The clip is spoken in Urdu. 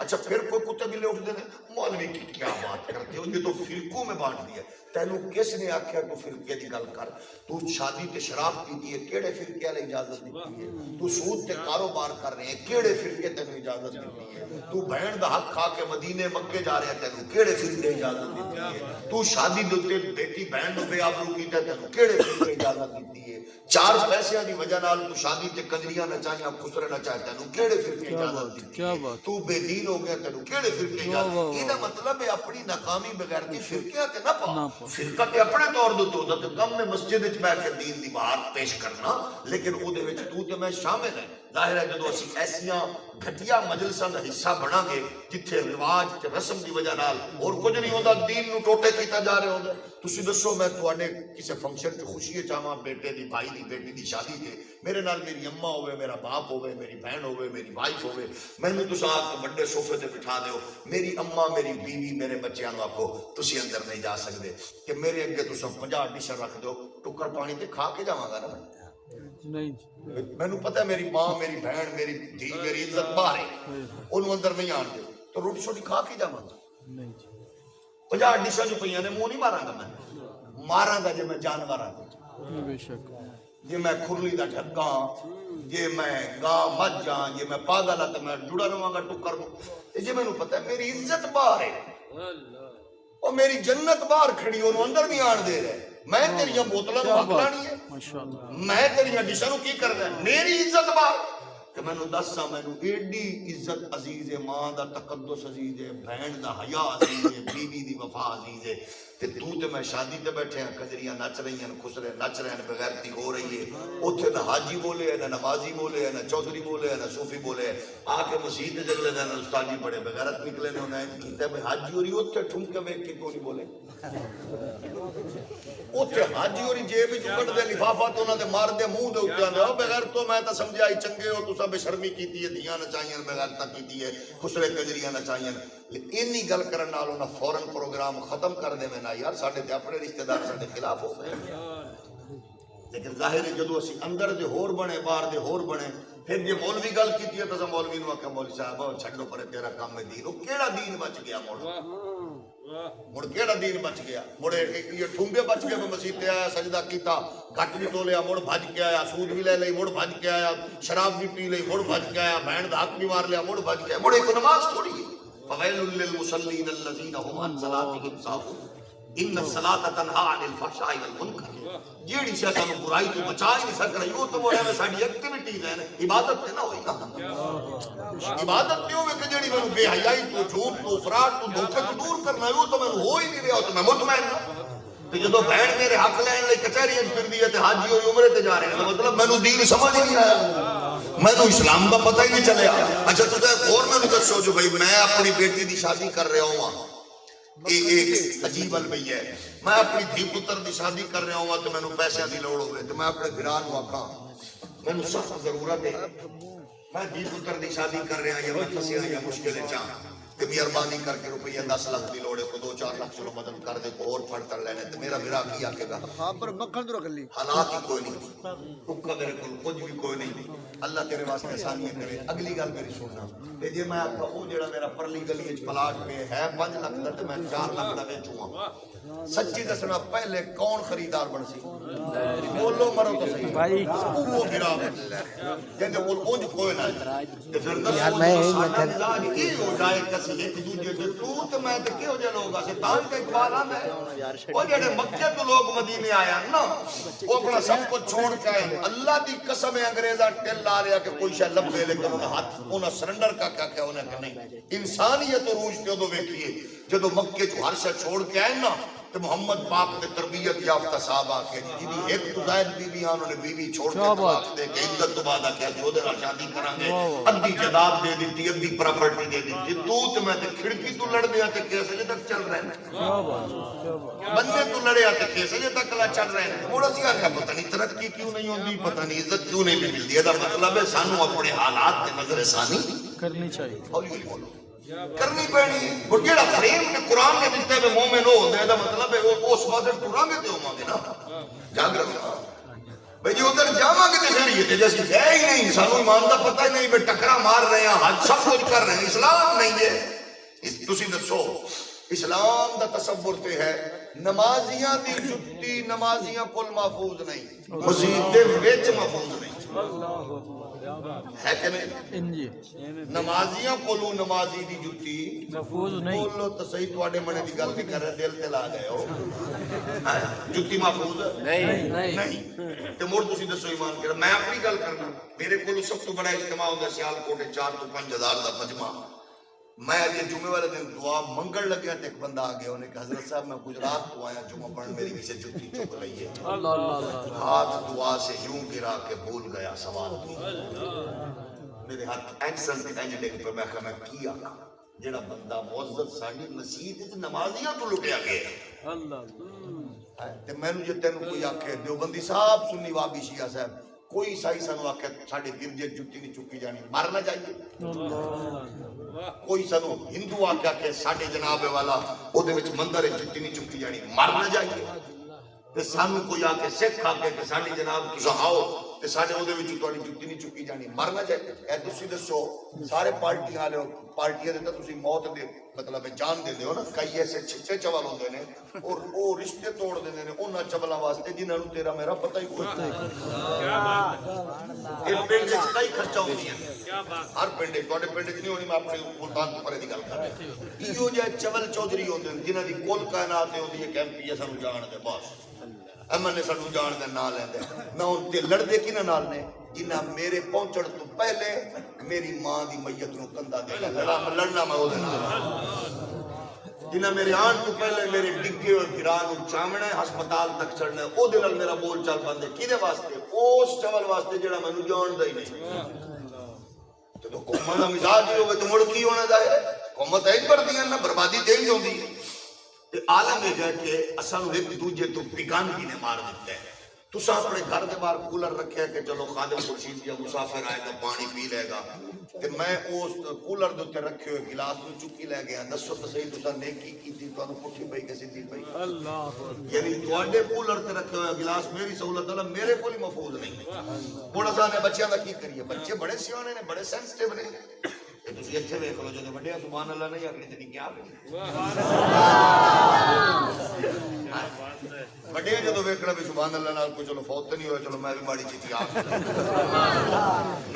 اچھا پھر کوئی کتے بھی لے اٹھتے ہیں مولوی کی کیا بات کرتے ہو، یہ تو فرقوں میں بانٹ دیا. تینوں کس نے آخیا تو فرقے دی گل کر؟ تو شادی تے شراب پیتی ہے کیڑے فرقے والے اجازت دیتی ہے؟ تو سود تے کاروبار کر رہے ہیں کیڑے فرقے تینوں اجازت دیتی ہے؟ تو بہن دا حق کھا کے مدینے مکے جا رہے ہیں تینوں کیڑے فرقے اجازت دیتی ہے؟ تو شادی دے بیٹی بہن نو بے آبرو کیتا ہے تینوں کیڑے فرقے اجازت دیتی ہے؟ چار پیسے دی وجہ نال تو شادی تے کنجریاں نچائیاں خسرے نچائے تینوں کیڑے فرقے اجازت دیتی ہے؟ تو بے دین ہو گیا تینوں کیڑے فرقے اجازت؟ یہ مطلب ہے اپنی ناکامی بغیر دی فرقے تے نہ پا. فرقہ تے اپنے طور دے تو تے کم میں مسجد وچ بیٹھ کے دین دی بات پیش کرنا، لیکن او دے وچ تو تے میں شامل ہے. ظاہر ہے جدو اسی ایسیاں گھٹیا مجلساں دا حصہ بنا گے جتھے رواج تے رسم دی وجہ نال اور کچھ نہیں ہوندا دین نو ٹوٹے کیتا جا رہے ہوندے. تسی دسو میں تواڈے کسے فنکشن چ خوشی چاہواں بیٹے دی بھائی دی بیٹی دی شادی تے میرے نال میری اماں ہوے میرا باپ ہوے میری بہن ہوے میری وائف ہوے مینوں تساں آ کے بڑے صوفے تے بٹھا دیو میری اماں میری بیوی میرے بچیاں نو آکھو تسی اندر نہیں جا سکدے کہ میرے اگے تساں 50 ڈشاں رکھ دو ٹکر پانی تے کھا کے جاواں گا نا نہیں. مینوں پتہ ہے میری ماں میری بہن میری دھی میری عزت باہر ہے اونوں اندر نہیں آن دے تو روٹی شوٹی کھا کے جاواں گا نہیں. 50 ڈشاں جو پئیاں نے منہ نہیں ماراں گا میں ماراں گا جے میں جانور ہاں بے شک جے میں کھرلی دا ڈھکاں جے میں گاں مجھ ہاں جے میں پاگل ہاں تے میں جڑا رہواں گا ٹکر نو. جے مینوں پتہ ہے میری عزت باہر ہے اور میری جنت باہر کھڑی اونوں اندر نہیں آن دے رہے. میں تیریاں بوتلاں نو حق لانی ہے میں تیریاں ڈشاں نو کی کرنا ہے میری عزت باہر کہ مینوں دساں مینوں ایڈی عزت عزیز ہے ماں دا تقدس عزیز ہے بہن دا حیا عزیز ہے بیوی دی وفا عزیز ہے تے تو تے میں شادی تے بیٹھے ہیں کجریاں نچ رہی ہیں خسرے نچ رہے ہیں بغیرتی ہو رہی ہے اوتھے نہ حاجی بولے نہ نمازی بولے نہ چودھری بولے نہ صوفی بولے آ کے مسجد جگلے نہ استاد جی بڑے بغیرت نکلے نے انہیں کیتا ہے حاجی ہوری اوتھے ٹھمکے ویکھ کے کیوں نہیں بولے اوتھے حاجی ہوری جیب وچ کڈ دے لفافہ تو انہاں دے مار دے منہ دے اوتے آندے بغیر تو میں تا سمجھائی چنگے ہو تساں بے شرمی کیتی ہے دیاں نچائیاں بغیرتا کیتی ہے خسرے کجریاں نچائیاں اینی گل کرن نال انہاں فوراً پروگرام ختم کر دے میں نا یار ساڈے تے اپنے رشتہ دار ساڈے خلاف ہو گئے. لیکن ظاہر ہے جدو اسی اندر دے ہور بنے باہر دے ہور بنے پھر یہ مولوی گل کیتی ہے تو مولوی نو آکھیا مولوی صاحب چھڈو پرے تیرا کام ہے دین او کیڑا دین بچ گیا مڑ کیڑا دین بچ گیا مڑ یہ ٹھونگے بچ گئے میں مسجد تے آیا سجدہ کیتا گھٹ بھی تولیا مڑ بھج کے آیا سود بھی لے لئی مڑ بھج کے آیا شراب بھی پی لئی مڑ بھج کے آیا بہن دا حق بھی مار لیا مڑ بھج کے آیا مڑ ایک نماز تھوڑی ہے فویل للمصلین الذین هم عن صلاتهم ساہون ان الصلاۃ تنہی عن الفحشاء والمنکر جیڑی شے سانو برائی تو بچا ہی نہیں سک رہی وہ تو موڑے میں ساڈی ایکٹیویٹیز ہیں عبادت تے نہ ہوئی نا عبادت تے ہوے کہ جیڑی مینوں بے حیائی تو جھوٹ تو افراط تو دھوکے تو دور کرنا ہے وہ تو مینوں ہو ہی نہیں رہا تو میں مطمئن ہوں کہ جدو بہن میرے حق لین لئی کچہری وچ پھردی ہے تے حاجی ہوئی عمرے تے جا رہے ہیں مطلب مینوں دین سمجھ نہیں آیا مینوں اسلام دا پتہ ہی نہیں چلیا. اچھا تساں اور مینوں دسو جو بھائی میں اپنی بیٹی دی شادی کر رہا ہوں ایک عجیب البیہ ہے میں اپنی دھی پتر دی شادی کر رہا ہوں تو مینوں پیسے دی لوڑ ہوئے تو میں اپنے گھراں نوں آکھاں مینوں سخت ضرورت ہے میں دھی پتر دی شادی کر رہا یا میں پھسیا یا مشکل چاہ کہ مہربانی کر کے روپیہ 10 لاکھ دی لوڑے کو 2-4 لاکھ چلو مدد کر دے کو اور پھڑ کر لینے تو میرا بھرا کی آکے گا پر مکھن تو رکھ لی حالات ہی کوئی نہیں حکم میرے کو کچھ بھی کوئی نہیں اللہ تیرے واسطے آسانیاں کرے. اگلی گل میری سننا کہ جی میں آپ وہ جڑا میرا پرلی گلی وچ پلاٹ پہ ہے 5 لاکھ دا تے میں 4 لاکھ دا ویچوں سچی دسنا پہلے کون خریدار بن سی بولو مرو تو صحیح بھائی وہ گرا جن دے کول اونج کوئی نہ تے پھر دسو میں کی ہو جائے کسی ایک دوجے دے تو تے میں تے کیو جے لوگ اسے تاں تے اقبال آندا ہے او جڑے مکے تو لوگ مدینے آیا نا وہ اپنا سب کچھ چھوڑ کے آئے اللہ دی قسم ہے انگریزا ٹل لا رہا کہ کوئی شے لبے لیکن انہاں ہاتھ انہاں سرنڈر کا کیا کہ انہیں کہ نہیں انسانیت عروج تے دو ویکھیے جدو مکے جو ہر شے چھوڑ کے آئے نا تو محمد پاک نے تربیت یافتہ صحابہ کے جی ایک تو زائد بیوی انہوں نے بیوی چھوڑ کے طلاق دے کے عدت تو بعد کیا جو دے شادی کریں گے ادھی جداد دے دیتی ادھی پراپرٹی دے دیتی تو میں تے کھڑکی تو لڑ دیا تے کیسے جے تک چل رہے ہیں بندے تو لڑے آتے کیسے جے تک چل رہے ہیں موڑا سی آکھا پتہ نہیں ترقی کیوں نہیں ہوندی پتہ نہیں عزت کیوں نہیں ملتی ہے دا مطلب ہے سانو اپنے حالات تے نظر ثانی کرنی چاہیے ہولی ہولی بولو کرنی پڑنی وہ جیڑا فریم نے قرآن نے دیتے ہوئے مومن ہو دے دا مطلب ہے وہ اس واسطے قرآن میں تے ہوواں گے نا جاگ رکھنا بھئی جی ادھر جاواں گے تے ذریعے تے جیسی ہے ہی نہیں، سانو ایمان دا پتہ ہی نہیں، بے ٹکرا مار رہے ہیں، حج سب کچھ کر رہے ہیں، اسلام نہیں ہے۔ تسی دسو اسلام دا تصور تے ہے نمازیاں دی جتی نمازیاں کل محفوظ نہیں، مسجد دے وچ محفوظ نہیں ہے کہ نہیں؟ نمازیاں کولو نمازی دی جتی محفوظ نہیں۔ بولو تو صحیح، تواڈے منے دی گل نہیں کر رہے، دل تے لا گئے ہو، جتی محفوظ نہیں تے مڑ تسی دسو ایمان کرا۔ میں اپنی گل کرنا، میرے کولو سب تو بڑا اجتماع ہوندا سیالکوٹ 4 تو 5 ہزار دا مجمع، میں اج جمعے والے دن دعا منگن لگیا تے ایک بندہ آ گیا، انہیں کہا حضرت صاحب میں گجرات تو آیا، جمعہ پڑھن میری کسی جتی چک رہی ہے، ہاتھ دعا سے یوں گرا کے بھول گیا سوال کی، میرے ہاتھ ایکسن تے انج ڈگ پہ، میں کہا میں کی آکھاں جڑا بندہ معزز ساڈی مسجد وچ نمازیاں تو لٹیا گیا تے مینوں جے تینوں کوئی آکھے دیوبندی صاحب سنی وابی شیعہ صاحب کوئی عیسائی سانو آکھے ساڈے گرجے جتی نہیں چکی جانی، مارنا چاہیے۔ کوئی سانو ہندو آکھیا کہ ساڈے جناب والا او دے وچ مندر ہے جتی نہیں چکی جانی، مارنا چاہیے۔ تے سانو کوئی آکھے سکھ آکھے کہ ساڈی جناب تساں آؤ تے ساڈے او دے وچ تہاڈی جتی نہیں چکی جانی، مارنا چاہیے۔ اے تسی دسو سارے پارٹیاں والے پارٹیاں دے تے تسی موت دے مطلب جان دے ہو نا، کئی ایسے چھچے چول ہوندے نے اور او رشتے توڑ دیندے نے انہاں چولاں واسطے جنہاں نوں تیرا میرا پتہ ہی کوئی نہیں۔ اے پنڈ وچ کئی خرچہ ہوندیاں ہر پنڈ تواڈے پنڈ وچ نہیں ہونی، میں اپنے ملتان تو پرے دی گل کر رہا۔ ایو جے چول چودھری ہوندے نے جنہاں دی کل کائنات ہوندی ہے کہ ایم پی اے سانوں جان دے، بس امن نے سانوں جان دے نال لیندے نہ ہن تے لڑدے کیناں نال نے جنہاں میرے پہنچن تو پہلے میری ماں دی میت نوں کندا دے لڑنا میں او دے نال، جنہاں میرے آن تو پہلے میرے ڈگے اور گران نوں چاونا ہے ہسپتال تک چڑھنا ہے، او دے نال میرا بول چال بند ہے، کیدے واسطے؟ اس چول واسطے جڑا مینوں جان دا ہی نہیں۔ تو قوم دا مزاج ہی ہوے تو مڑ کی ہونا چاہے؟ قومت ہے بردیاں نہ بربادی تے ہی ہوندی تے عالم یہ ہے کہ اساں نوں ایک دوجے تو بیگانگی نے مار دتا ہے۔ تساں اپنے گھر دے باہر کولر رکھیا کہ چلو خادم خورشید یا مسافر آئے گا پانی پی لے گا، تے میں اس کولر دے اوتے رکھے ہوئے گلاس نوں چکی لے گیا، دسو تے صحیح تساں نیکی کیتی تانوں پٹھی پئی کہ سیدھی پئی؟ یعنی تواڈے کولر تے رکھے ہوئے گلاس میری سہولت والا میرے کول ہی محفوظ نہیں۔ ہن اساں نے بچیاں دا کی کریے؟ بچے بڑے سیانے نے، بڑے سینسٹیو نے، تسی اتھے ویکھ لو جدوں وڈے سبحان اللہ نہیں آکھنی تے کیا وڈے جدوں ویکھنا بھی سبحان اللہ نال کوئی چلو فوت نہیں ہوئے، چلو میں بھی ماڑی چیزی آ